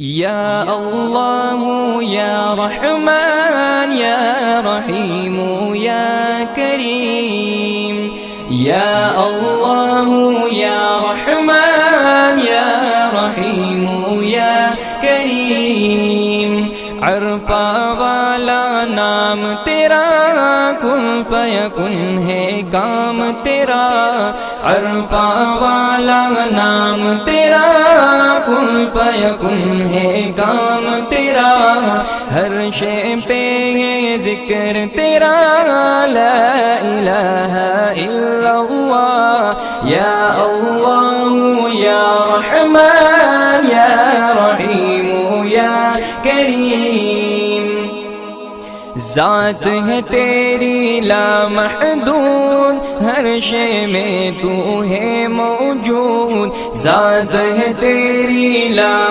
یا اللہ یا رحمان یا رحیم یا کریم، یا اللہ یا رحمان یا رحیم یا کریم، عرفہ والا نام تیرا، کن فیکن ہے کام تیرا، عرفہ والا نام تیرا، کن فیکن ہے کام تیرا، ہر شے پہ ہے ذکر تیرا، لا الہ الا اللہ، یا اللہ یا رحمان یا رحیم یا کریم، ذات ہے تیری لامحدود، ہر شے میں تو ہے موجود، ذات ہے تیری